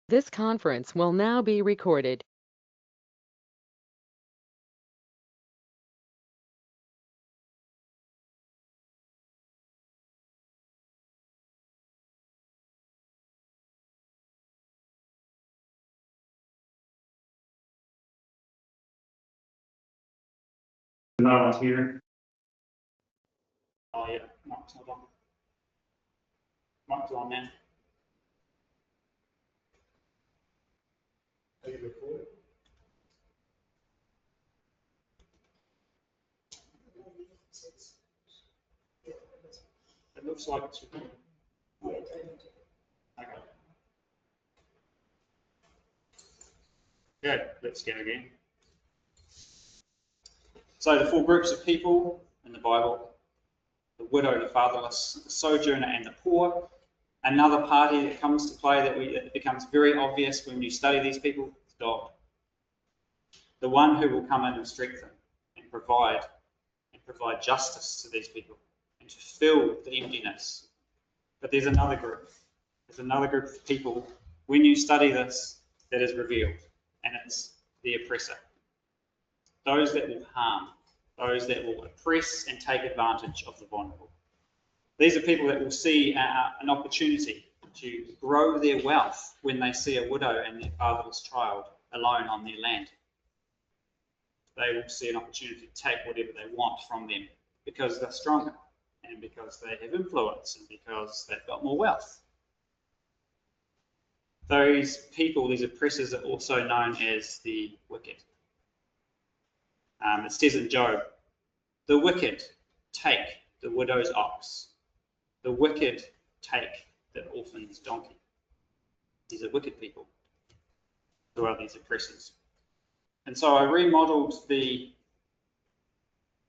This conference will now be recorded. No one's here. Oh yeah, mic's not on. Mic's on now. Are you recording? It looks like it's recording. Okay. Good, let's go again. So the four groups of people in the Bible: the widow, the fatherless, the sojourner, and the poor. Another party that comes to play that becomes very obvious when you study these people is God. The one who will come in and strengthen and provide justice to these people and to fill the emptiness. But there's another group. There's another group of people, when you study this, that is revealed, and it's the oppressor. Those that will harm, those that will oppress and take advantage of the vulnerable. These are people that will see an opportunity to grow their wealth when they see a widow and their fatherless child alone on their land. They will see an opportunity to take whatever they want from them because they're stronger and because they have influence and because they've got more wealth. Those people, these oppressors, are also known as the wicked. It says in Job, the wicked take the widow's ox. The wicked take the orphan's donkey. These are wicked people who are these oppressors. And so I remodeled the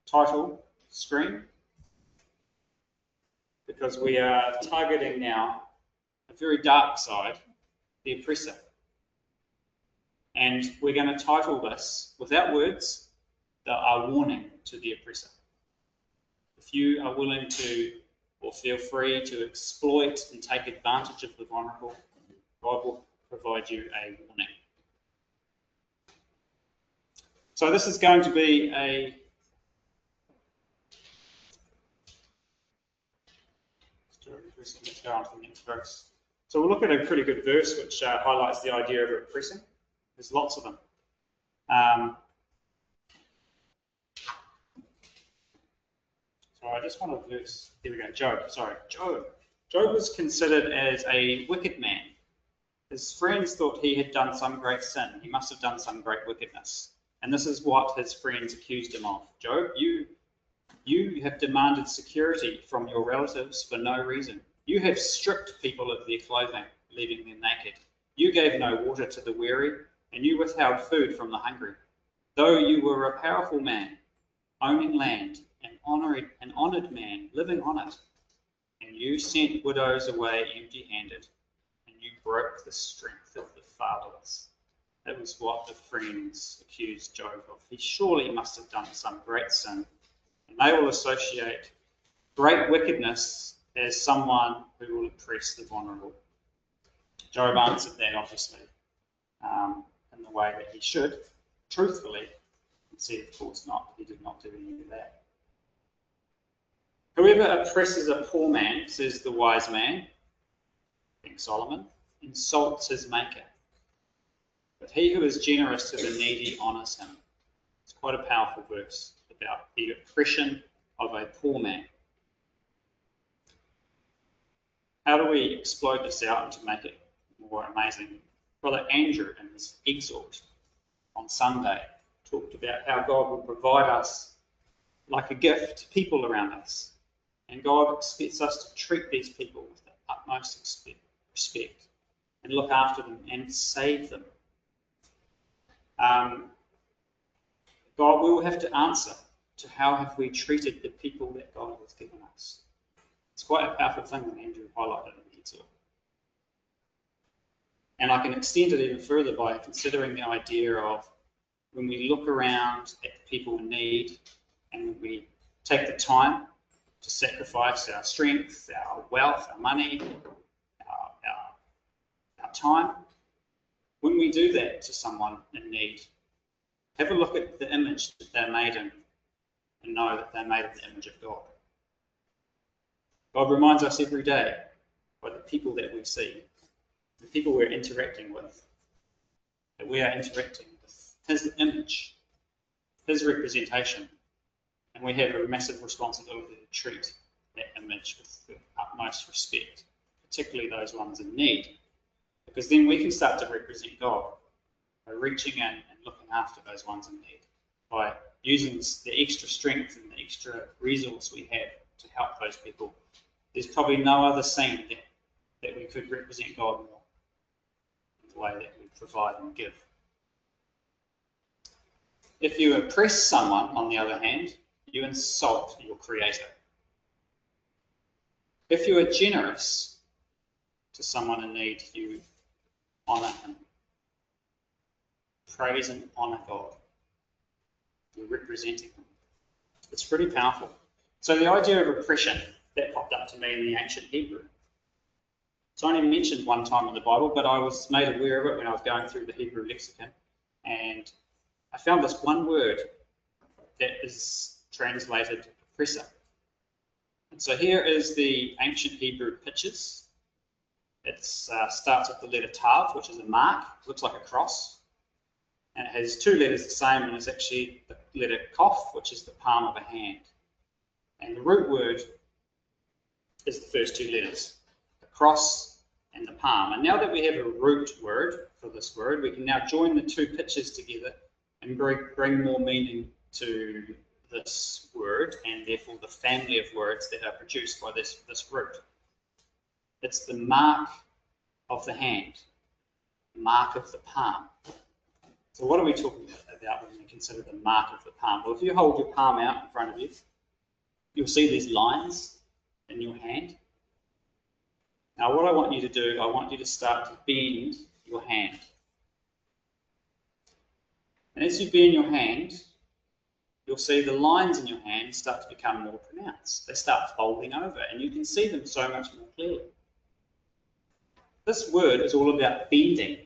title screen because we are targeting now a very dark side, the oppressor. And we're going to title this, without words, a warning to the oppressor. If you are willing to, or feel free to exploit and take advantage of the vulnerable, God will provide you a warning. So this is going to be a let's go on to the next verse. So we'll look at a pretty good verse which highlights the idea of oppressing. There's lots of them. So I just want to verse. Here we go. Job. Sorry, Job. Job was considered as a wicked man. His friends thought he had done some great sin. He must have done some great wickedness. And this is what his friends accused him of. Job, you have demanded security from your relatives for no reason. You have stripped people of their clothing, leaving them naked. You gave no water to the weary, and you withheld food from the hungry. Though you were a powerful man, owning land, an honoured man living on it, and you sent widows away empty-handed, and you broke the strength of the fatherless. That was what the friends accused Job of. He surely must have done some great sin, and they will associate great wickedness as someone who will oppress the vulnerable. Job answered that, obviously, in the way that he should, truthfully, and said, of course not, he did not do any of that. Whoever oppresses a poor man, says the wise man, King Solomon, insults his maker. But he who is generous to the needy honours him. It's quite a powerful verse about the oppression of a poor man. How do we explode this out and to make it more amazing? Brother Andrew in his exhort on Sunday talked about how God will provide us like a gift, people around us. And God expects us to treat these people with the utmost respect and look after them and save them. God will have to answer to how have we treated the people that God has given us. It's quite a powerful thing that Andrew highlighted in the exhort. And I can extend it even further by considering the idea of when we look around at the people in need and we take the time to sacrifice our strength, our wealth, our money, our time when we do that to someone in need, have a look at the image that they're made in and know that they're made in the image of God. God reminds us every day by the people that we see, the people we're interacting with, that we are interacting with His image, His representation, and we have a massive responsibility to treat that image with the utmost respect, particularly those ones in need, because then we can start to represent God by reaching in and looking after those ones in need, by using the extra strength and the extra resource we have to help those people. There's probably no other scene that we could represent God more in the way that we provide and give. If you oppress someone, on the other hand, you insult your Creator. If you are generous to someone in need, you honour Him. Praise and honour God. You're representing Him. It's pretty powerful. So the idea of oppression, that popped up to me in the ancient Hebrew. It's only mentioned one time in the Bible, but I was made aware of it when I was going through the Hebrew lexicon, and I found this one word that is translated oppressor. And so here is the ancient Hebrew pictures. It starts with the letter Tav, which is a mark, looks like a cross, and it has two letters the same, and it's actually the letter Kof, which is the palm of a hand. And the root word is the first two letters, the cross and the palm. And now that we have a root word for this word, we can now join the two pictures together and bring more meaning to this word, and therefore the family of words that are produced by this root. It's the mark of the hand, mark of the palm. So what are we talking about when we consider the mark of the palm? Well, if you hold your palm out in front of you, you'll see these lines in your hand. Now what I want you to do, I want you to start to bend your hand. And as you bend your hand, you'll see the lines in your hand start to become more pronounced. They start folding over, and you can see them so much more clearly. This word is all about bending.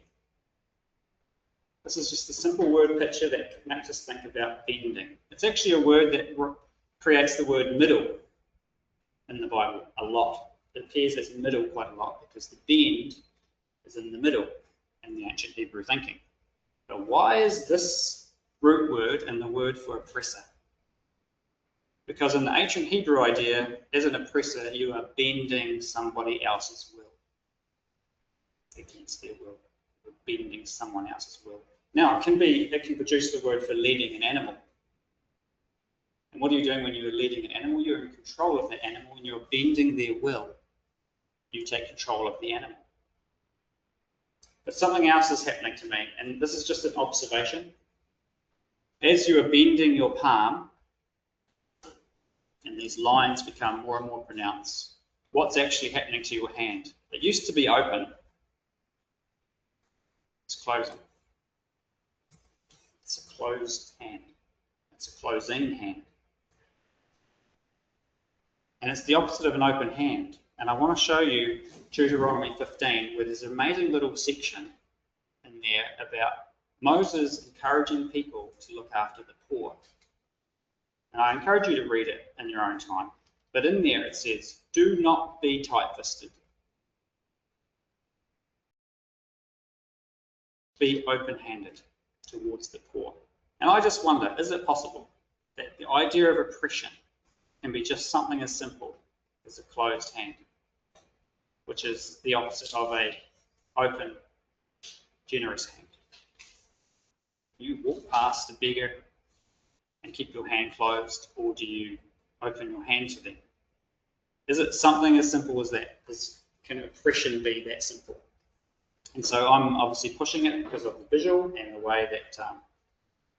This is just a simple word picture that makes us think about bending. It's actually a word that creates the word middle in the Bible a lot. It appears as middle quite a lot because the bend is in the middle in the ancient Hebrew thinking. But why is this root word and the word for oppressor? Because in the ancient Hebrew idea, as an oppressor, you are bending somebody else's will against their will. You're bending someone else's will. Now, it can produce the word for leading an animal. And what are you doing when you're leading an animal? You're in control of the animal and you're bending their will. You take control of the animal. But something else is happening to me, and this is just an observation. As you are bending your palm, and these lines become more and more pronounced, what's actually happening to your hand? It used to be open. It's closing. It's a closed hand. It's a closing hand. And it's the opposite of an open hand. And I want to show you Deuteronomy 15, where there's an amazing little section in there about Moses encouraging people to look after the poor. And I encourage you to read it in your own time. But in there it says, do not be tight-fisted. Be open-handed towards the poor. And I just wonder, is it possible that the idea of oppression can be just something as simple as a closed hand, which is the opposite of a open, generous hand? You walk past a beggar and keep your hand closed, or do you open your hand to them? Is it something as simple as that? Can oppression be that simple? And so I'm obviously pushing it because of the visual and the way that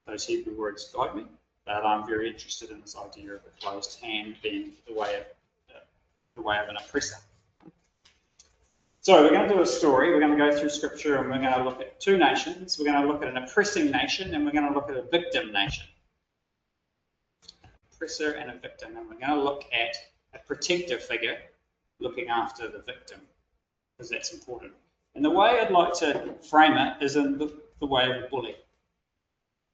those Hebrew words guide me, but I'm very interested in this idea of a closed hand being the way of an oppressor. So we're going to do a story. We're going to go through scripture and we're going to look at two nations. We're going to look at an oppressing nation and we're going to look at a victim nation. An oppressor and a victim. And we're going to look at a protector figure looking after the victim, because that's important. And the way I'd like to frame it is in the way of a bully,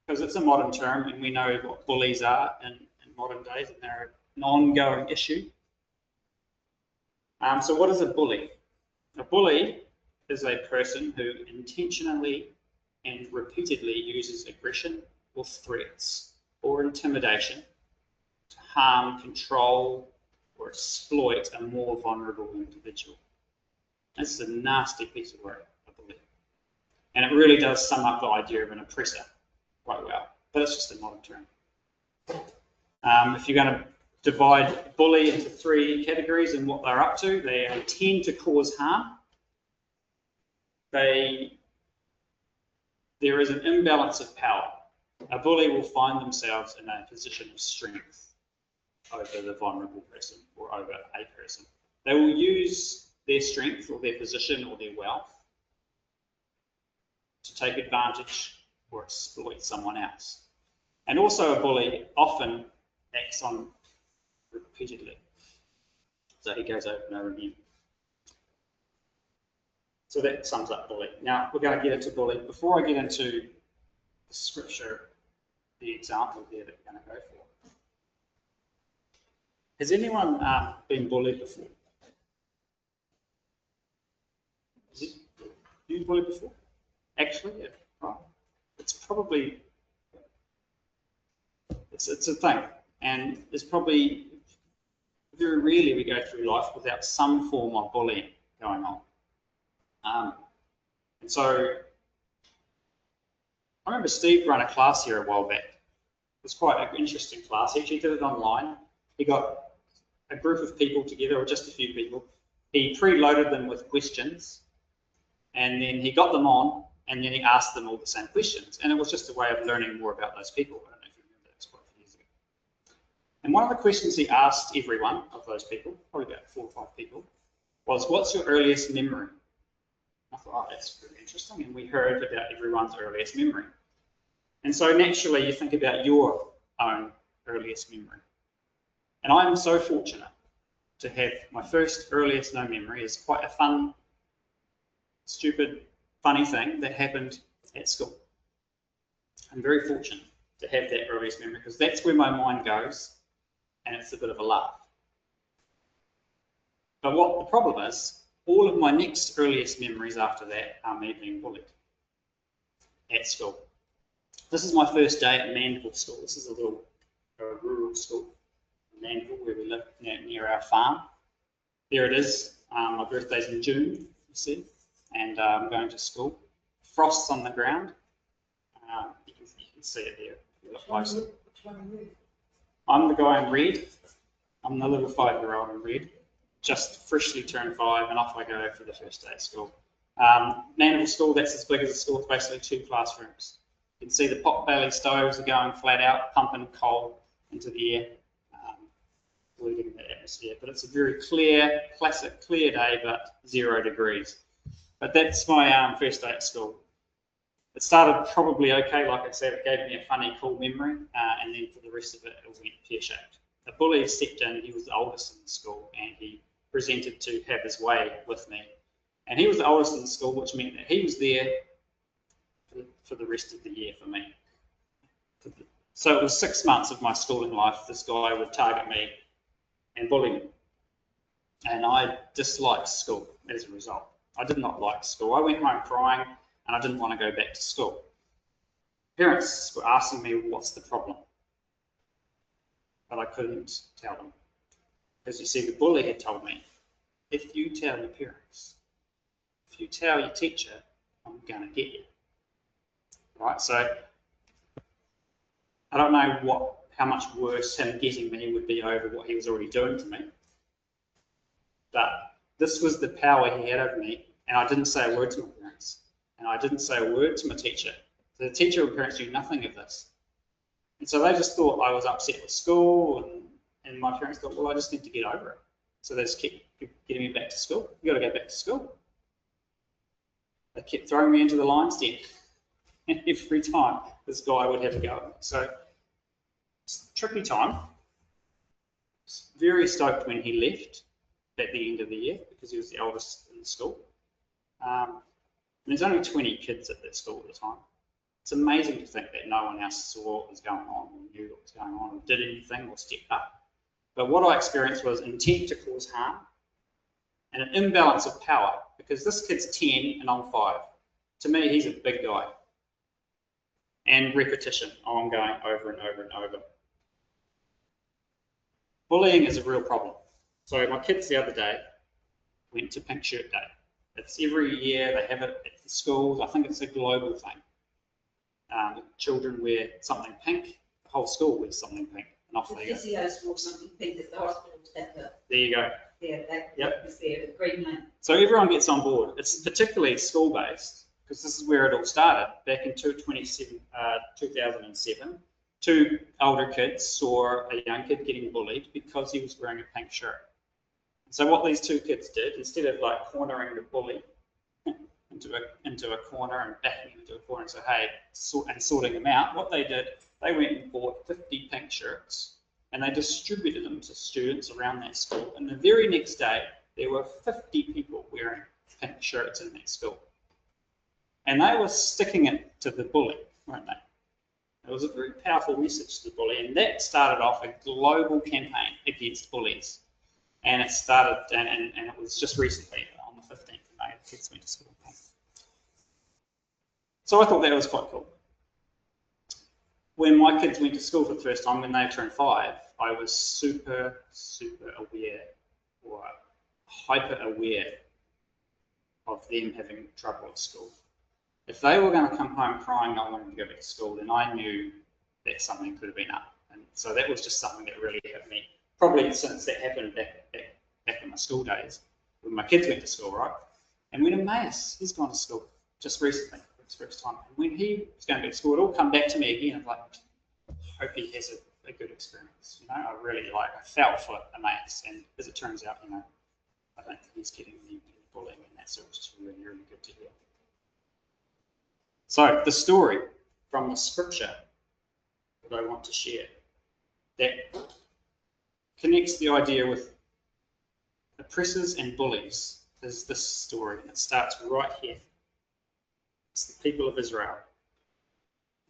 because it's a modern term and we know what bullies are in modern days, and they're an ongoing issue. So what is a bully? A bully is a person who intentionally and repeatedly uses aggression or threats or intimidation to harm, control, or exploit a more vulnerable individual. This is a nasty piece of work, a bully. And it really does sum up the idea of an oppressor quite well, but it's just a modern term. If you're going to divide bully into 3 categories and what they're up to, they intend to cause harm. There is an imbalance of power. A bully will find themselves in a position of strength over the vulnerable person or over a person. They will use their strength or their position or their wealth to take advantage or exploit someone else. And also a bully often acts on repeatedly. So he goes over and over again. So that sums up bully. Now we're going to get into bully. Before I get into the scripture, the example there that we're going to go for. Has anyone been bullied before? Has you been bullied before? Actually, yeah. Right. It's probably, it's a thing. And it's probably, very rarely we go through life without some form of bullying going on. And so, I remember Steve ran a class here a while back. It was quite an interesting class. He actually did it online. He got a group of people together, or just a few people. He preloaded them with questions, and then he got them on, and then he asked them all the same questions. And it was just a way of learning more about those people. I don't know if you remember, that was quite a few years ago. And one of the questions he asked every one of those people, probably about 4 or 5 people, was, what's your earliest memory? I thought, oh, that's really interesting. And we heard about everyone's earliest memory. And so naturally you think about your own earliest memory. And I'm so fortunate to have my first earliest known memory is quite a fun, stupid, funny thing that happened at school. I'm very fortunate to have that earliest memory because that's where my mind goes and it's a bit of a laugh. But what the problem is, all of my next earliest memories after that are me being bullied at school. This is my first day at Mandeville School. This is a little rural school in Mandeville where we live near our farm. There it is. My birthday's in June, you see, and I'm going to school. Frost's on the ground. You can see it there. You look closer. I'm the guy in red. I'm the little 5-year-old in red. Just freshly turned 5 and off I go for the first day at school. Mandeville School, that's as big as a school, it's basically 2 classrooms. You can see the pot-belly stoves are going flat out, pumping coal into the air, polluting the atmosphere. But it's a very clear, classic clear day, but 0 degrees. But that's my first day at school. It started probably okay, like I said, it gave me a funny, cool memory, and then for the rest of it, it went pear-shaped. A bully stepped in, he was the oldest in the school, and he presented to have his way with me. And he was the oldest in the school, which meant that he was there for the rest of the year for me. So it was 6 months of my schooling life, this guy would target me and bully me. And I disliked school as a result. I did not like school. I went home crying and I didn't want to go back to school. Parents were asking me, what's the problem? But I couldn't tell them. Because you see, the bully had told me, if you tell your parents, if you tell your teacher, I'm going to get you. Right, so I don't know how much worse him getting me would be over what he was already doing to me. But this was the power he had over me, and I didn't say a word to my parents. And I didn't say a word to my teacher. So the teacher and parents knew nothing of this. And so they just thought I was upset with school, and my parents thought, well, I just need to get over it. So they just kept getting me back to school. You got to go back to school. They kept throwing me into the lion's den. And every time this guy would have a go at me. So it's a tricky time. I was very stoked when he left at the end of the year because he was the oldest in the school. there's only 20 kids at that school at the time. It's amazing to think that no one else saw what was going on, or knew what was going on, or did anything, or stepped up. But what I experienced was intent to cause harm and an imbalance of power, because this kid's 10 and I'm 5. To me, he's a big guy. And repetition, ongoing, over and over and over. Bullying is a real problem. So my kids the other day went to Pink Shirt Day. It's every year, they have it at the schools. I think it's a global thing. Children wear something pink, the whole school wears something pink, and off they go. The physios wore something pink at the hospital at the, There you go. there, that Yep. was there, the green line. So everyone gets on board. It's particularly school-based, because this is where it all started. Back in 2007, 2 older kids saw a young kid getting bullied because he was wearing a pink shirt. So what these 2 kids did, instead of like cornering the bully into a corner and backing him into a corner and say, hey, sorting him out, what they did, they went and bought 50 pink shirts and they distributed them to students around that school. And the very next day, there were 50 people wearing pink shirts in that school. And they were sticking it to the bully, weren't they? It was a very powerful message to the bully, and that started off a global campaign against bullies. And it started, and it was just recently, on the 15th of May, the kids went to school. So I thought that was quite cool. When my kids went to school for the first time, when they turned 5, I was super aware, or hyper aware of them having trouble at school. If they were going to come home crying not wanting to go back to school, then I knew that something could have been up. And so that was just something that really hit me, probably since that happened back in my school days, when my kids went to school, right? And when Emmaus, he's gone to school just recently for his first time. And when he was going back to school, it all come back to me again of like, I hope he has a good experience. You know, I felt for Emmaus, and as it turns out, you know, I don't think he's getting any bullying, and that's just really, really good to hear. So the story from the scripture that I want to share that connects the idea with oppressors and bullies is this story, and it starts right here. It's the people of Israel.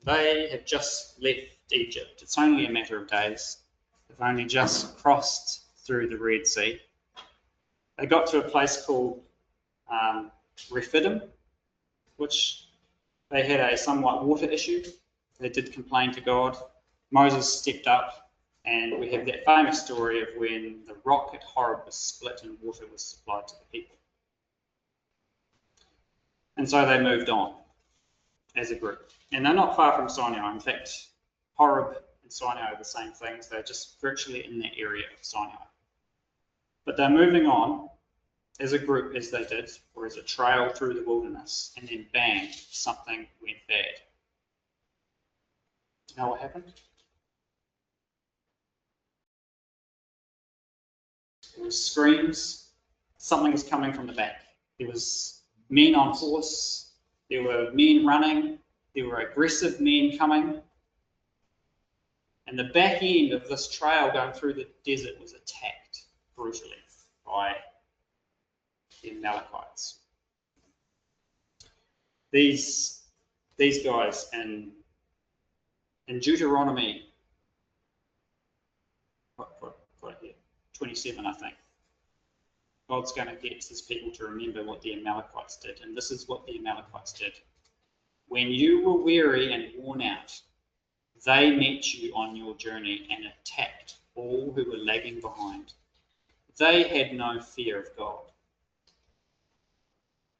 They have just left Egypt. It's only a matter of days. They've only just crossed through the Red Sea. They got to a place called Rephidim, which they had a somewhat water issue. They did complain to God. Moses stepped up, and we have that famous story of when the rock at Horeb was split and water was supplied to the people. And so they moved on as a group. And they're not far from Sinai. In fact, Horeb and Sinai are the same things. They're just virtually in that area of Sinai. But they're moving on as a group, as they did, or as a trail through the wilderness, and then bang, something went bad. Do you know what happened? There was screams, something was coming from the back. There was men on horse, there were men running, there were aggressive men coming, and the back end of this trail going through the desert was attacked brutally by the Amalekites. These guys in Deuteronomy, what here, 27, I think, God's going to get his people to remember what the Amalekites did, and this is what the Amalekites did. When you were weary and worn out, they met you on your journey and attacked all who were lagging behind. They had no fear of God.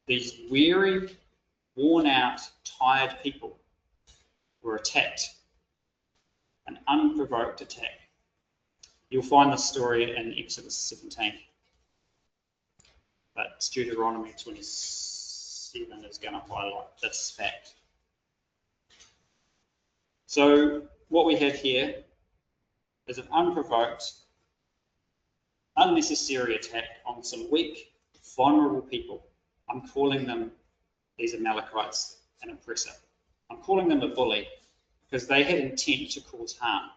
These weary, worn out, tired people were attacked, an unprovoked attack. You'll find this story in Exodus 17. But Deuteronomy 27 is going to highlight this fact. So what we have here is an unprovoked, unnecessary attack on some weak, vulnerable people. I'm calling them, these Amalekites, an oppressor. I'm calling them a bully because they had intent to cause harm.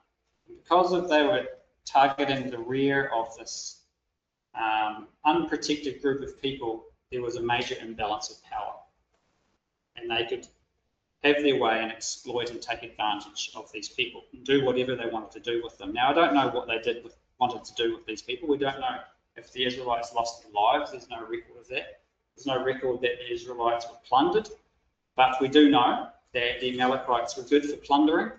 And because they were targeting the rear of this unprotected group of people, there was a major imbalance of power. and they could have their way and exploit and take advantage of these people and do whatever they wanted to do with them. Now, I don't know what they wanted to do with these people. We don't know if the Israelites lost their lives. There's no record of that. There's no record that the Israelites were plundered, but we do know that the Amalekites were good for plundering.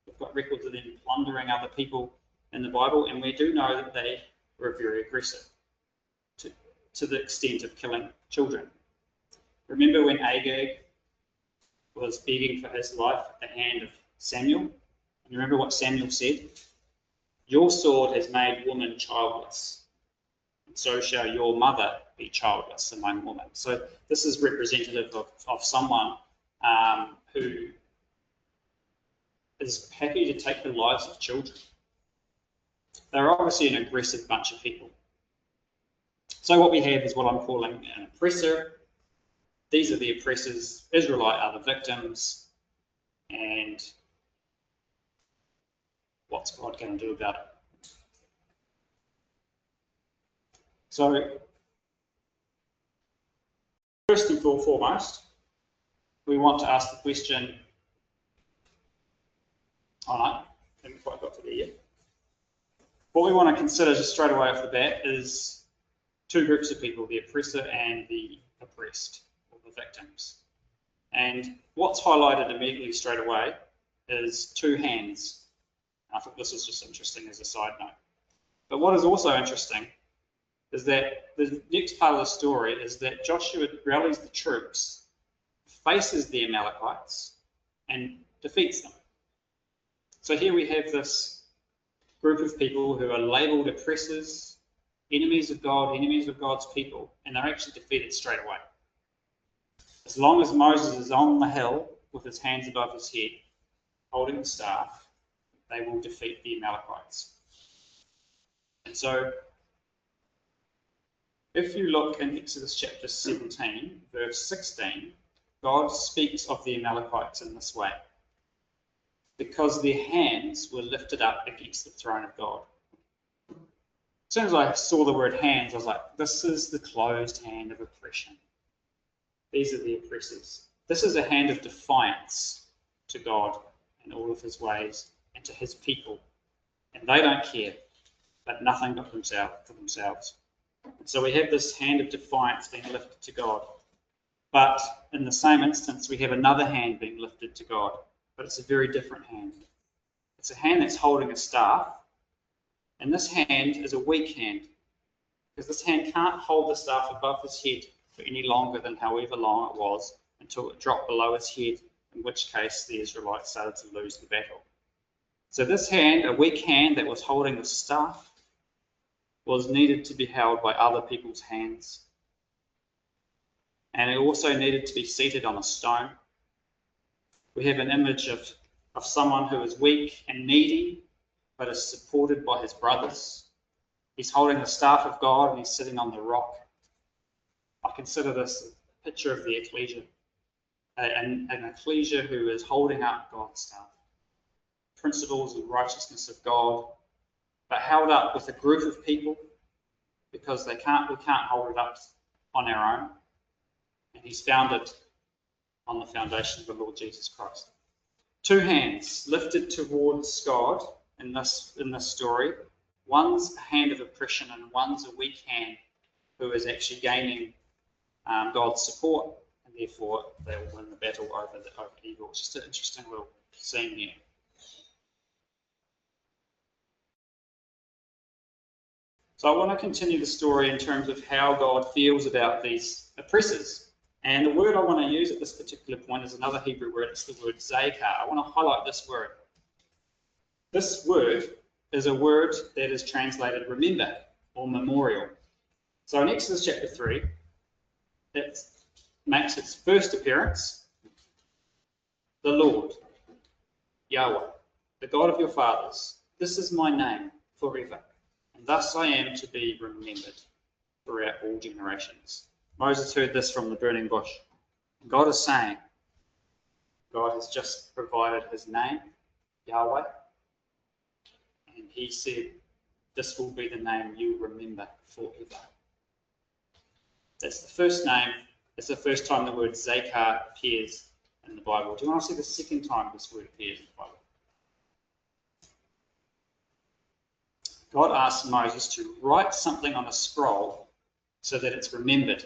We've got records of them plundering other people in the Bible, and we do know that they were very aggressive to the extent of killing children. Remember when Agag was begging for his life at the hand of Samuel? And you remember what Samuel said? Your sword has made woman childless, and so shall your mother be childless among women. So this is representative of someone who is happy to take the lives of children. They're obviously an aggressive bunch of people. So what we have is what I'm calling an oppressor. These are the oppressors. Israelite are the victims. And what's God going to do about it? So first and foremost, we want to ask the question, oh no, haven't quite got to there yet. What we want to consider just straight away off the bat is two groups of people, the oppressor and the oppressed, or the victims. And what's highlighted immediately straight away is two hands. I thought this was just interesting as a side note. But what is also interesting is that the next part of the story is that Joshua rallies the troops, faces the Amalekites, and defeats them. So here we have this group of people who are labelled oppressors, enemies of God, enemies of God's people, and they're actually defeated straight away. As long as Moses is on the hill with his hands above his head, holding the staff, they will defeat the Amalekites. And so, if you look in Exodus chapter 17, verse 16, God speaks of the Amalekites in this way. Because their hands were lifted up against the throne of God. As soon as I saw the word hands, I was like, this is the closed hand of oppression. These are the oppressors. This is a hand of defiance to God and all of his ways and to his people. And they don't care, but nothing but themselves. So we have this hand of defiance being lifted to God. But in the same instance, we have another hand being lifted to God. But it's a very different hand. It's a hand that's holding a staff, and this hand is a weak hand, because this hand can't hold the staff above his head for any longer than however long it was until it dropped below his head, in which case the Israelites started to lose the battle. So this hand, a weak hand that was holding the staff, was needed to be held by other people's hands. And it also needed to be seated on a stone. We have an image of someone who is weak and needy, but is supported by his brothers. He's holding the staff of God and he's sitting on the rock. I consider this a picture of the ecclesia, an ecclesia who is holding up God's staff, principles and righteousness of God, but held up with a group of people because we can't hold it up on our own. And he's founded on the foundation of the Lord Jesus Christ. Two hands lifted towards God in this story. One's a hand of oppression and one's a weak hand who is actually gaining God's support, and therefore they will win the battle over evil. It's just an interesting little scene here. So I want to continue the story in terms of how God feels about these oppressors. And the word I want to use at this particular point is another Hebrew word. It's the word zakar. I want to highlight this word. This word is a word that is translated remember or memorial. So in Exodus chapter 3, it makes its first appearance. The Lord, Yahweh, the God of your fathers, this is my name forever, and thus I am to be remembered throughout all generations. Moses heard this from the burning bush. God is saying, God has just provided his name, Yahweh, and he said, this will be the name you remember forever. That's the first name It's the first time the word Zakar appears in the Bible. Do you want to see the second time this word appears in the Bible? God asks Moses to write something on a scroll so that it's remembered.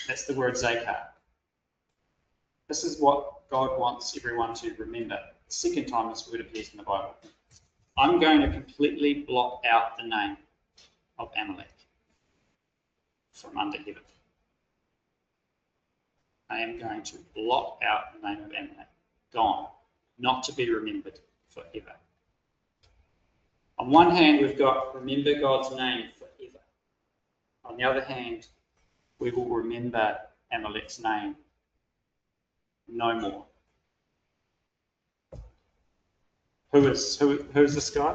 That's the word Zakar. This is what God wants everyone to remember. The second time this word appears in the Bible. I'm going to completely block out the name of Amalek from under heaven. I am going to blot out the name of Amalek. Gone. Not to be remembered forever. On one hand, we've got remember God's name forever. On the other hand, we will remember Amalek's name no more. Who is this guy?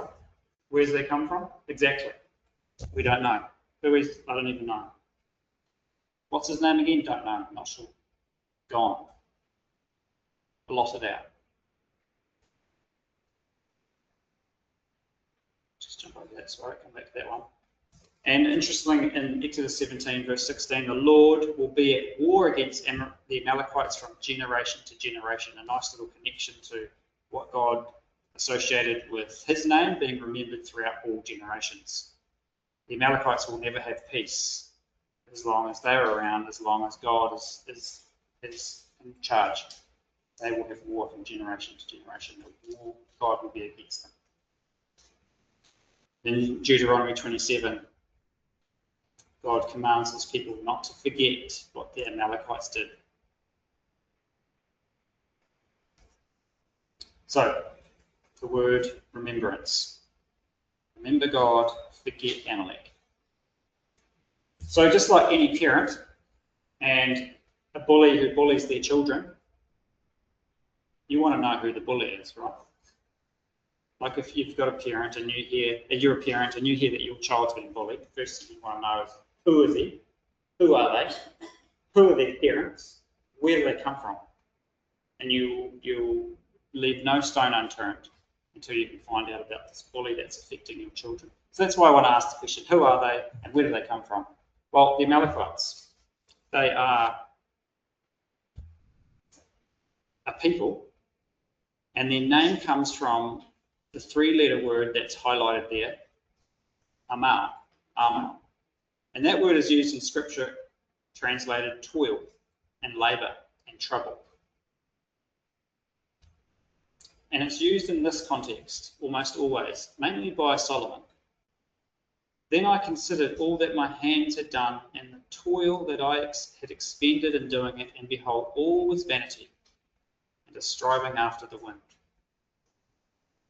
Where does they come from? Exactly. We don't know. Who is? I don't even know. What's his name again? Don't know. Not sure. Gone. Blotted out. Just jump over that. Sorry, come back to that one. And interestingly, in Exodus 17, verse 16, the Lord will be at war against the Amalekites from generation to generation. A nice little connection to what God associated with his name being remembered throughout all generations. The Amalekites will never have peace as long as they're around, as long as God is in charge. They will have war from generation to generation. God will be against them. In Deuteronomy 27, God commands his people not to forget what the Amalekites did. So, the word remembrance. Remember God, forget Amalek. So just like any parent and a bully who bullies their children, you want to know who the bully is, right? Like if you've got a parent and you're a parent and you hear that your child's being bullied, the first thing you want to know is who is he? Who are they? Who are their parents? Where do they come from? And you leave no stone unturned until you can find out about this bully that's affecting your children. So that's why I want to ask the question, who are they and where do they come from? Well, the Amalekites, they are a people, and their name comes from the three-letter word that's highlighted there, amal. And that word is used in Scripture translated toil and labour and trouble. And it's used in this context almost always, mainly by Solomon. Then I considered all that my hands had done and the toil that I had expended in doing it, and behold, all was vanity and a striving after the wind.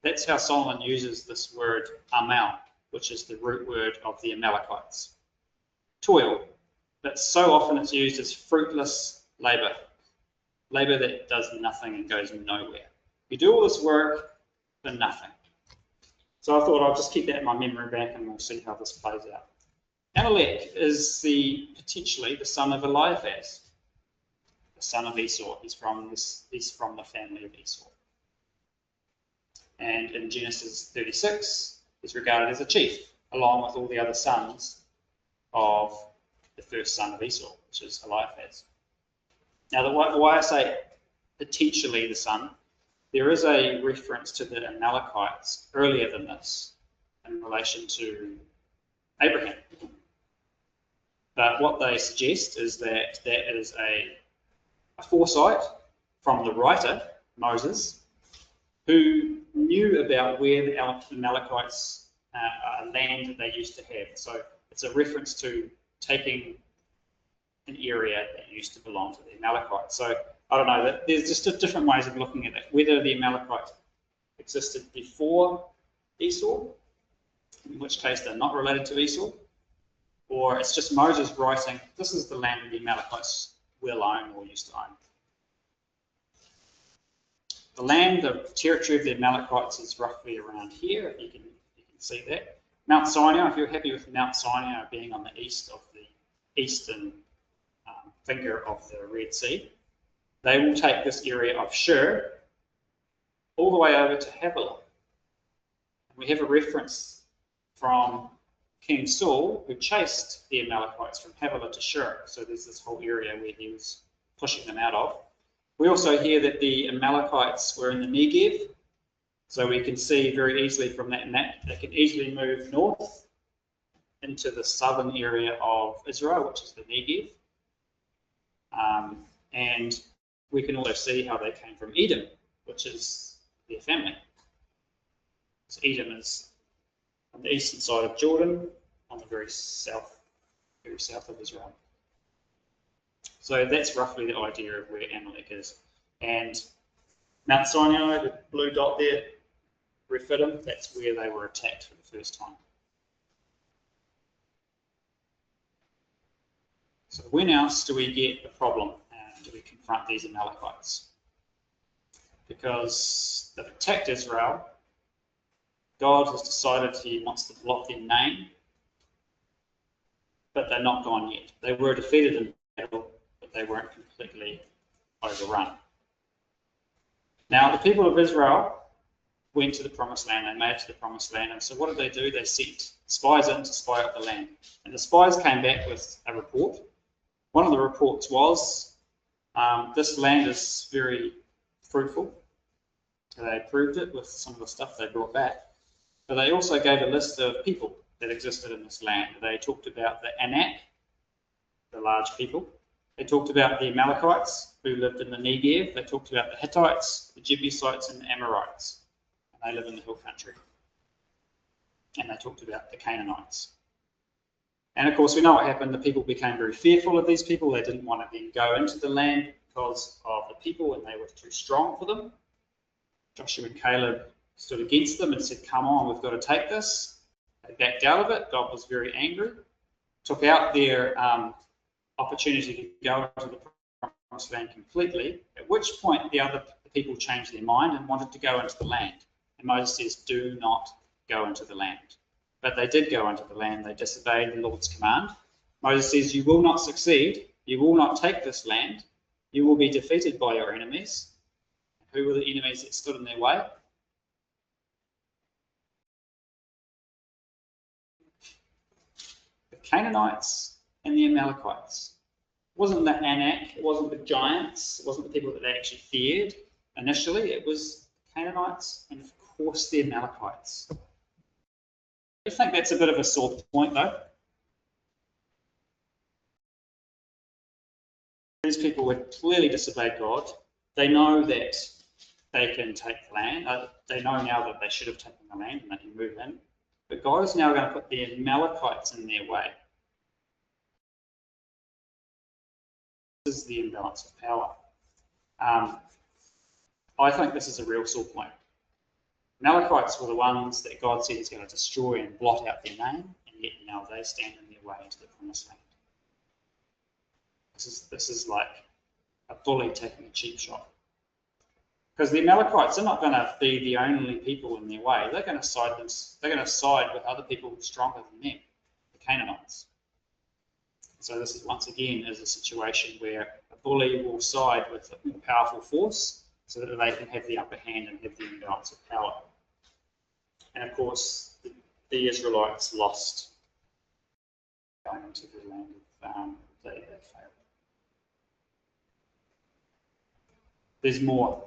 That's how Solomon uses this word amal, which is the root word of the Amalekites. Toil, but so often it's used as fruitless labour, labour that does nothing and goes nowhere. You do all this work for nothing. So I thought I'll just keep that in my memory bank and we'll see how this plays out. Amalek is potentially the son of Eliphaz, the son of Esau. He's from the family of Esau. And in Genesis 36, he's regarded as a chief, along with all the other sons of the first son of Esau, which is Eliphaz. Now, why I say potentially the son, there is a reference to the Amalekites earlier than this in relation to Abraham. But what they suggest is that that is a foresight from the writer, Moses, who knew about where the Amalekites land that they used to have. So it's a reference to taking an area that used to belong to the Amalekites. So I don't know, there's just different ways of looking at it. Whether the Amalekites existed before Esau, in which case they're not related to Esau, or it's just Moses writing, this is the land that the Amalekites will own or used to own. The land, the territory of the Amalekites is roughly around here, if you can see that. Mount Sinai, if you're happy with Mount Sinai being on the eastern finger of the Red Sea, they will take this area of Shur all the way over to Havilah. And we have a reference from King Saul, who chased the Amalekites from Havilah to Shur. So there's this whole area where he was pushing them out of. We also hear that the Amalekites were in the Negev. So we can see very easily from that map, they can easily move north into the southern area of Israel, which is the Negev. And we can also see how they came from Edom, which is their family. So Edom is on the eastern side of Jordan, on the very south of Israel. So that's roughly the idea of where Amalek is. And Mount Sinai, the blue dot there, Rephidim, that's where they were attacked for the first time. So when else do we get a problem? Do we confront these Amalekites? Because they've attacked Israel, God has decided he wants to blot their name, but they're not gone yet. They were defeated in battle, but they weren't completely overrun. Now, the people of Israel went to the promised land, they made it to the promised land, and so what did they do? They sent spies in to spy out the land. And the spies came back with a report. One of the reports was, this land is very fruitful. They proved it with some of the stuff they brought back. But they also gave a list of people that existed in this land. They talked about the Anak, the large people. They talked about the Amalekites who lived in the Negev. They talked about the Hittites, the Jebusites, and the Amorites. And they live in the hill country. And they talked about the Canaanites. And of course, we know what happened. The people became very fearful of these people. They didn't want to then go into the land because of the people, and they were too strong for them. Joshua and Caleb stood against them and said, come on, we've got to take this. They backed out of it. God was very angry, took out their opportunity to go into the promised land completely, at which point the people changed their mind and wanted to go into the land. And Moses says, do not go into the land. But they did go into the land. They disobeyed the Lord's command. Moses says, you will not succeed. You will not take this land. You will be defeated by your enemies. Who were the enemies that stood in their way? The Canaanites and the Amalekites. It wasn't the Anak, it wasn't the giants, it wasn't the people that they actually feared initially. It was the Canaanites and, of course, the Amalekites. I think that's a bit of a sore point, though. These people would clearly disobeyed God. They know that they can take the land. They know now that they should have taken the land and they can move in. But God is now going to put the Amalekites in their way. This is the imbalance of power. I think this is a real sore point. Amalekites were the ones that God said he's going to destroy and blot out their name, and yet now they stand in their way into the promised land. This is like a bully taking a cheap shot. Because the Amalekites are not going to be the only people in their way. They're going to side with other people stronger than them, the Canaanites. So this is once again is a situation where a bully will side with a more powerful force so that they can have the upper hand and have the imbalance of power. And of course, the Israelites lost going into the land of they failed. There's more.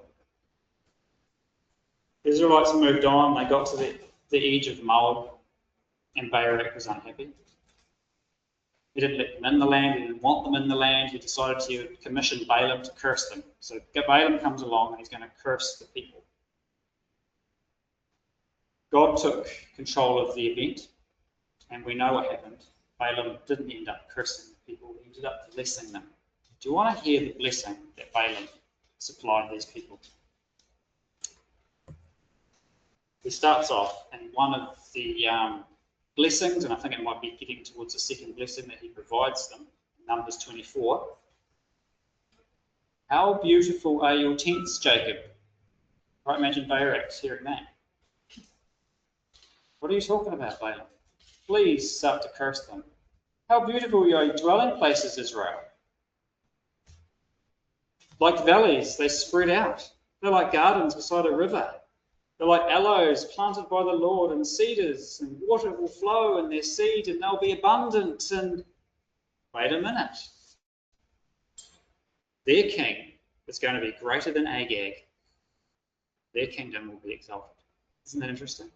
The Israelites moved on, they got to the edge of Moab, and Barak was unhappy. He didn't let them in the land, he didn't want them in the land, he decided to commission Balaam to curse them. So Balaam comes along and he's going to curse the people. God took control of the event, and we know what happened. Balaam didn't end up cursing the people, he ended up blessing them. Do you want to hear the blessing that Balaam supplied these people? He starts off, and one of the blessings, and I think it might be getting towards the second blessing that he provides them, Numbers 24. How beautiful are your tents, Jacob? Right, imagine Barak's hearing that. What are you talking about, Balaam? Please start to curse them. How beautiful are your dwelling places, Israel. Like valleys, they spread out. They're like gardens beside a river. They're like aloes planted by the Lord and cedars, and water will flow in their seed and they'll be abundant. And wait a minute. Their king is going to be greater than Agag. Their kingdom will be exalted. Isn't that interesting?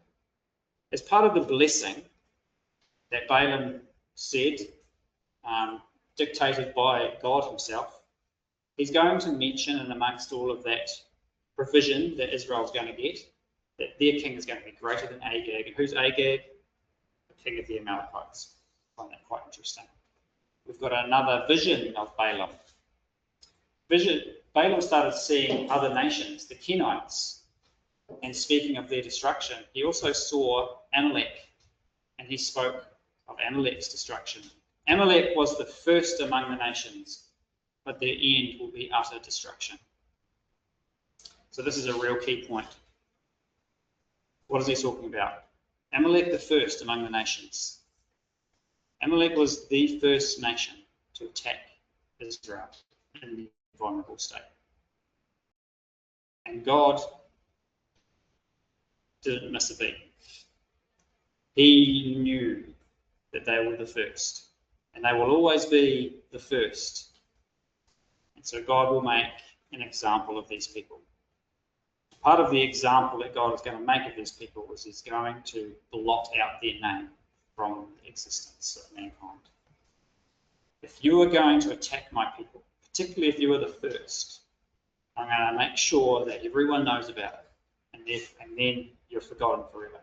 As part of the blessing that Balaam said, dictated by God himself, he's going to mention, in amongst all of that provision that Israel's going to get, that their king is going to be greater than Agag. And who's Agag? The king of the Amalekites. I find that quite interesting. We've got another vision of Balaam. Balaam started seeing other nations, the Kenites, and speaking of their destruction. He also saw Amalek, and he spoke of Amalek's destruction. Amalek was the first among the nations, but their end will be utter destruction. So this is a real key point. What is he talking about? Amalek the first among the nations. Amalek was the first nation to attack Israel in the vulnerable state. And God didn't miss a beat. He knew that they were the first, and they will always be the first. And so God will make an example of these people. Part of the example that God is going to make of these people is he's going to blot out their name from the existence of mankind. If you are going to attack my people, particularly if you are the first, I'm going to make sure that everyone knows about it, and then you're forgotten forever.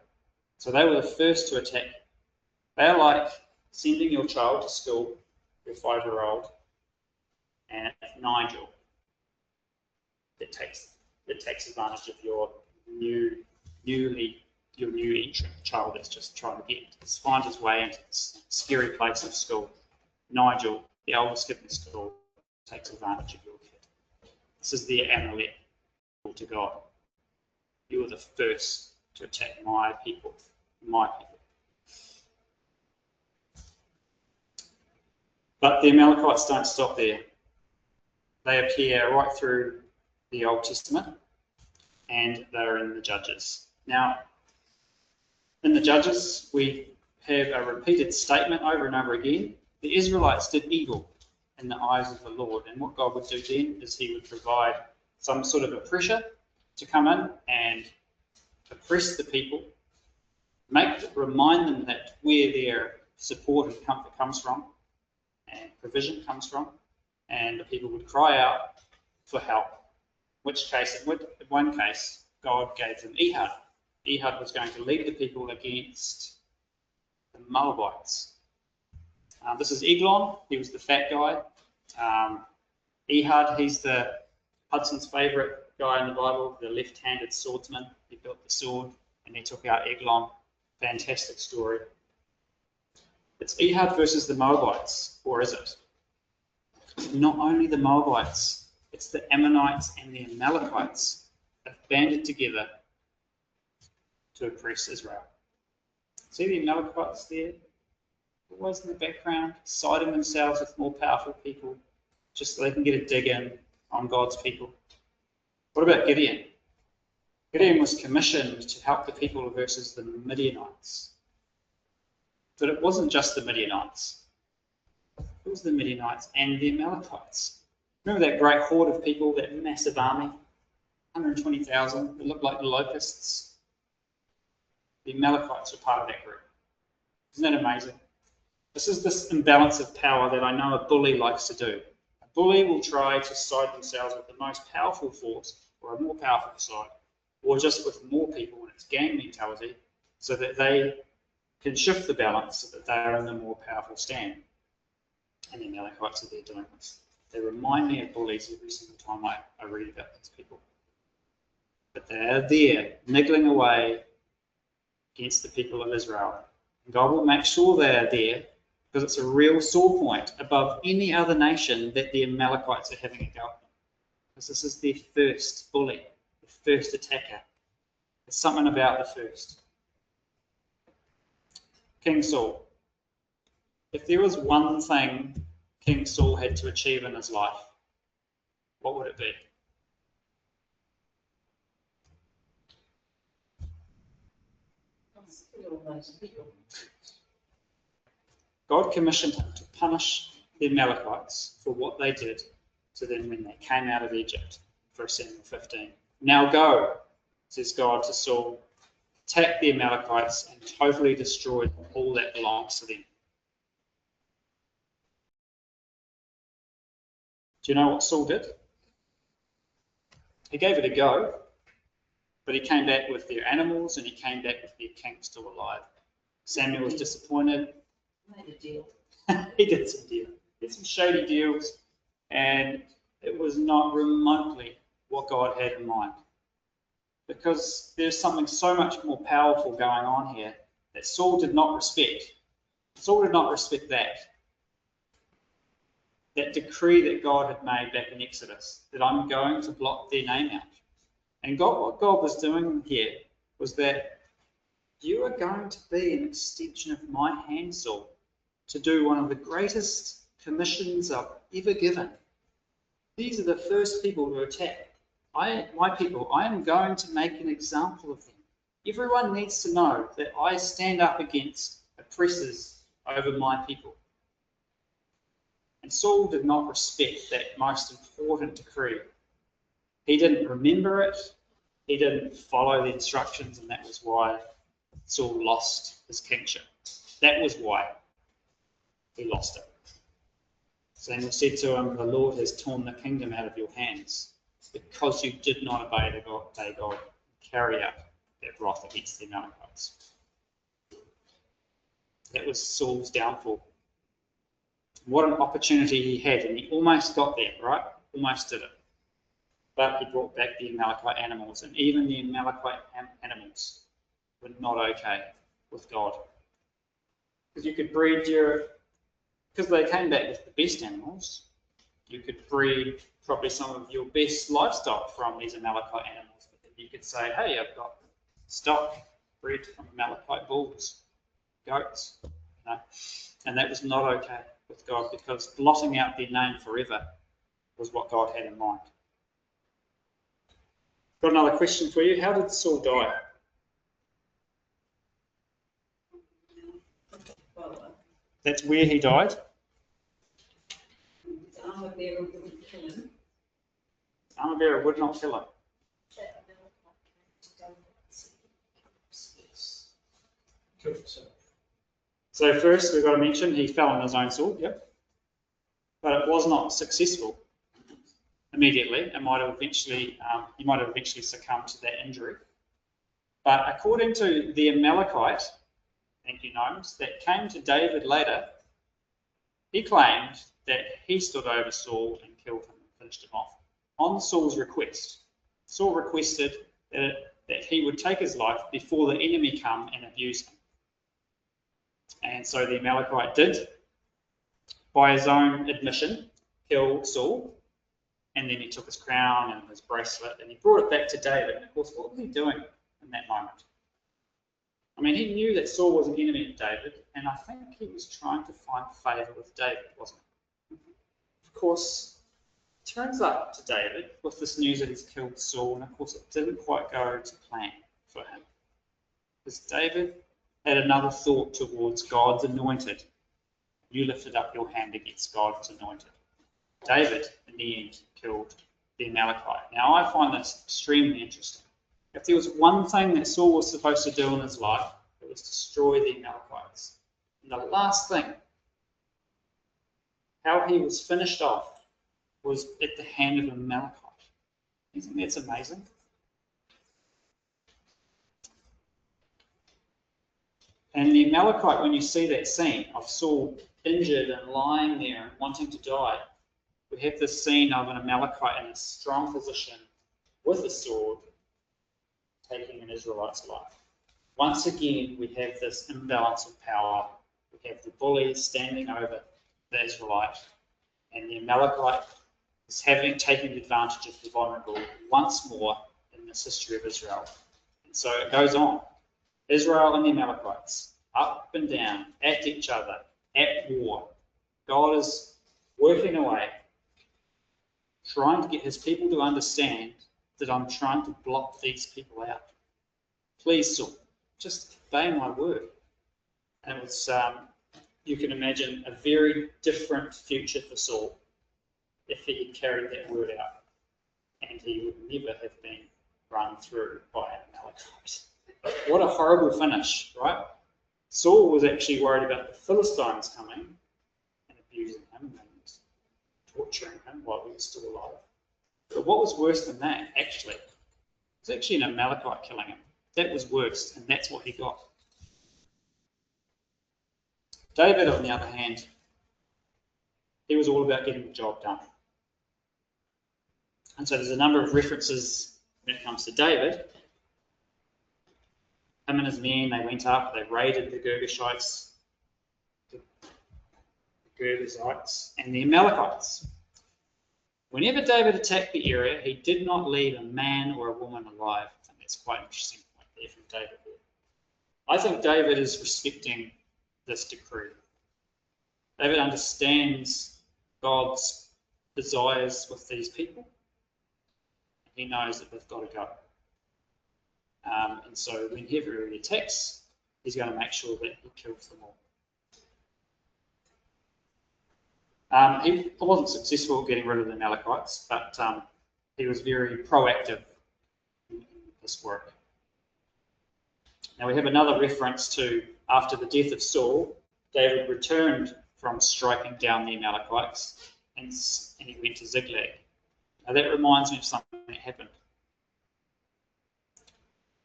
So they were the first to attack. They are like sending your child to school, your 5-year-old, and Nigel that takes advantage of your new entrant child that's just trying to find his way into this scary place of school. Nigel, the oldest kid in school, takes advantage of your kid. This is the Amalek to God. You are the first to attack my people. But the Amalekites don't stop there. They appear right through the Old Testament, and they're in the Judges. Now, in the Judges, we have a repeated statement over and over again. The Israelites did evil in the eyes of the Lord, and what God would do then is he would provide some sort of a pressure to come in and oppress the people, remind them that where their support and comfort comes from and provision comes from, and the people would cry out for help. In one case, God gave them Ehud. Ehud was going to lead the people against the Moabites. This is Eglon. He was the fat guy. Ehud, he's Hudson's favourite guy in the Bible, the left-handed swordsman. He built the sword and he took out Eglon. Fantastic story. It's Ehud versus the Moabites, or is it? Not only the Moabites, it's the Ammonites and the Amalekites have banded together to oppress Israel. See the Amalekites there? Always in the background, siding themselves with more powerful people, just so they can get a dig in on God's people. What about Gideon? Gideon was commissioned to help the people versus the Midianites. But it wasn't just the Midianites. It was the Midianites and the Amalekites. Remember that great horde of people, that massive army? 120,000 that looked like the locusts? The Amalekites were part of that group. Isn't that amazing? This is this imbalance of power that I know a bully likes to do. A bully will try to side themselves with the most powerful force, or a more powerful side, or just with more people, and it's gang mentality, so that they can shift the balance so that they are in the more powerful stand. And the Amalekites are there doing this. They remind me of bullies every single time I read about these people. But they are there, niggling away against the people of Israel. And God will make sure they are there, because it's a real sore point above any other nation that the Amalekites are having a go at them. Because this is their first bully, their first attacker. There's something about the first. King Saul. If there was one thing King Saul had to achieve in his life, what would it be? God commissioned him to punish the Amalekites for what they did to them when they came out of Egypt. 1 Samuel 15. Now go, says God to Saul, attack the Amalekites and totally destroy all that belongs to them. Do you know what Saul did? He gave it a go, but he came back with their animals and he came back with their king still alive. Samuel was disappointed. Made a deal. He did some deals. He did some shady deals, and it was not remotely what God had in mind. Because there's something so much more powerful going on here that Saul did not respect. Saul did not respect that decree that God had made back in Exodus, that I'm going to blot their name out. And what God was doing here was that you are going to be an extension of my hand, Saul, to do one of the greatest commissions I've ever given. These are the first people to attack my people. I am going to make an example of them. Everyone needs to know that I stand up against oppressors over my people. And Saul did not respect that most important decree. He didn't remember it. He didn't follow the instructions, and that was why Saul lost his kingship. That was why he lost it. Samuel said to him, the Lord has torn the kingdom out of your hands because you did not obey God, carry out that wrath against the Amalekites. That was Saul's downfall. What an opportunity he had, and he almost got there, right? Almost did it. But he brought back the Amalekite animals, and even the Amalekite animals were not okay with God. Because you could breed because they came back with the best animals, you could breed probably some of your best livestock from these Amalekite animals. But then you could say, hey, I've got stock bred from Amalekite bulls, goats, and that was not okay with God, because blotting out their name forever was what God had in mind. Got another question for you. How did Saul die? That's where he died. Armor bearer wouldn't kill him. Armor bearer would not kill him. So first, we've got to mention he fell on his own sword. Yep, but it was not successful immediately. It might have eventually, he might have eventually succumbed to that injury. But according to the Amalekite, thank you, Gnomes, that came to David later, he claimed that he stood over Saul and killed him and finished him off on Saul's request. Saul requested that he would take his life before the enemy come and abuse him. And so the Amalekite did, by his own admission, kill Saul, and then he took his crown and his bracelet and he brought it back to David. And of course, what was he doing in that moment? I mean, he knew that Saul was an enemy of David, and I think he was trying to find favour with David, wasn't he? Of course, he turns up to David with this news that he's killed Saul, and of course it didn't quite go to plan for him. Because David had another thought towards God's anointed. You lifted up your hand against God's anointed. David, in the end, killed the Amalekite. Now, I find this extremely interesting. If there was one thing that Saul was supposed to do in his life, it was destroy the Amalekites. And the last thing, how he was finished off, was at the hand of an Amalekite. You think that's amazing? And the Amalekite, when you see that scene of Saul injured and lying there and wanting to die, we have this scene of an Amalekite in a strong position with a sword taking an Israelite's life. Once again, we have this imbalance of power. We have the bully standing over the Israelite, and the Amalekite is taking advantage of the vulnerable once more in this history of Israel. And so it goes on. Israel and the Amalekites, up and down, at each other, at war. God is working away, trying to get his people to understand that I'm trying to block these people out. Please, Saul, just obey my word. And it was, you can imagine, a very different future for Saul if he had carried that word out, and he would never have been run through by an Amalekite. What a horrible finish, right? Saul was actually worried about the Philistines coming and abusing him and torturing him while he was still alive. But what was worse than that, actually, was actually an Amalekite killing him. That was worse, and that's what he got. David, on the other hand, he was all about getting the job done. And so there's a number of references when it comes to David. Him and his men, they went up, they raided the Girgashites, the Girgazites, and the Amalekites. Whenever David attacked the area, he did not leave a man or a woman alive. I think that's quite an interesting point there from David. I think David is respecting this decree. David understands God's desires with these people. He knows that they've got to go. And so whenever he attacks, he's going to make sure that he kills them all. He wasn't successful at getting rid of the Amalekites, but he was very proactive in this work. Now we have another reference to, after the death of Saul, David returned from striking down the Amalekites and he went to Ziklag. Now that reminds me of something that happened.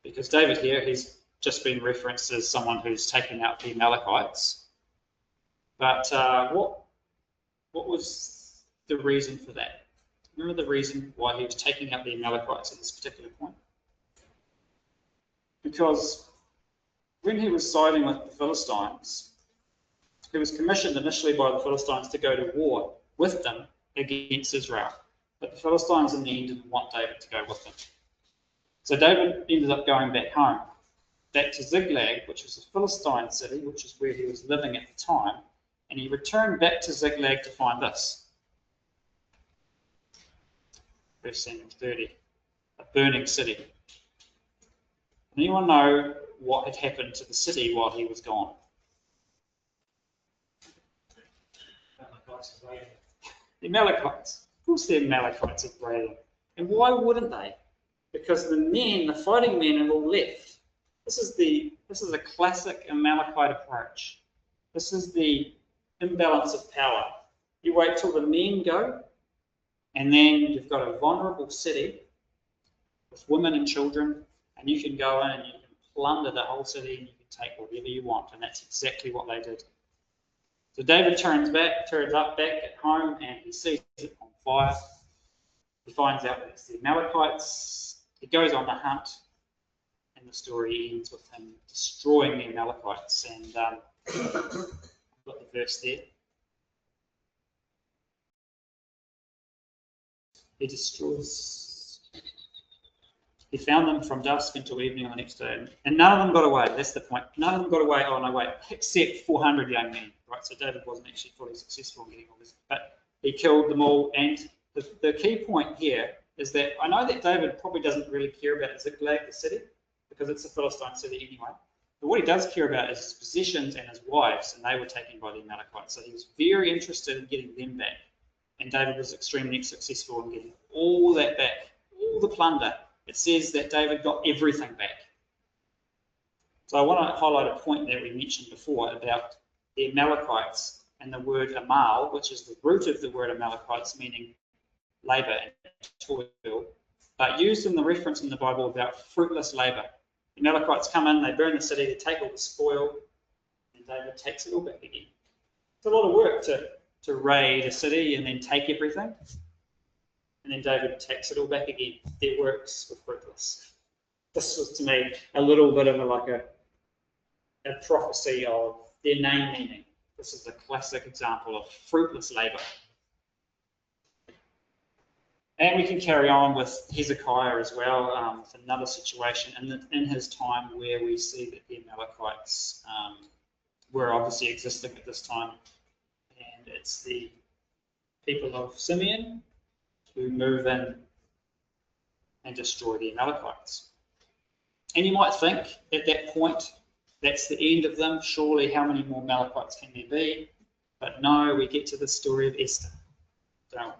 Because David here, he's just been referenced as someone who's taken out the Amalekites. But what was the reason for that? Remember the reason why he was taking out the Amalekites at this particular point? Because when he was siding with the Philistines, he was commissioned initially by the Philistines to go to war with them against Israel. But the Philistines in the end didn't want David to go with them. So David ended up going back home, back to Ziklag, which was a Philistine city, which is where he was living at the time, and he returned back to Ziklag to find this. Verse 30, a burning city. Anyone know what had happened to the city while he was gone? The Amalekites. Of course the Amalekites are raiding. And why wouldn't they? Because the men, the fighting men, have all left. This is a classic Amalekite approach. This is the imbalance of power. You wait till the men go, and then you've got a vulnerable city with women and children, and you can go in and you can plunder the whole city and you can take whatever you want, and that's exactly what they did. So David turns up back at home, and he sees it on fire. He finds out that it's the Amalekites. He goes on the hunt, and the story ends with him destroying the Amalekites. And I've got the verse there. He found them from dusk until evening on the next day, and none of them got away. That's the point. None of them got away. Oh no, wait, except 400 young men. Right, so David wasn't actually fully successful in getting all this, but he killed them all. And the key point here is that I know that David probably doesn't really care about Ziklag, the city, because it's a Philistine city anyway. But what he does care about is his possessions and his wives, and they were taken by the Amalekites. So he was very interested in getting them back. And David was extremely successful in getting all that back, all the plunder. It says that David got everything back. So I want to highlight a point that we mentioned before about the Amalekites and the word Amal, which is the root of the word Amalekites, meaning labour and toil, but used in the reference in the Bible about fruitless labour. The Amalekites come in, they burn the city, they take all the spoil, and David takes it all back again. It's a lot of work to raid a city and then take everything, and then David takes it all back again. Their works were fruitless. This was, to me, a little bit of a prophecy of their name meaning. This is a classic example of fruitless labour. And we can carry on with Hezekiah as well, with another situation in his time where we see that the Amalekites were obviously existing at this time. And it's the people of Simeon who move in and destroy the Amalekites. And you might think at that point, that's the end of them. Surely, how many more Malachites can there be? But no, we get to the story of Esther, don't we?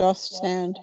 Just hand.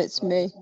It's me.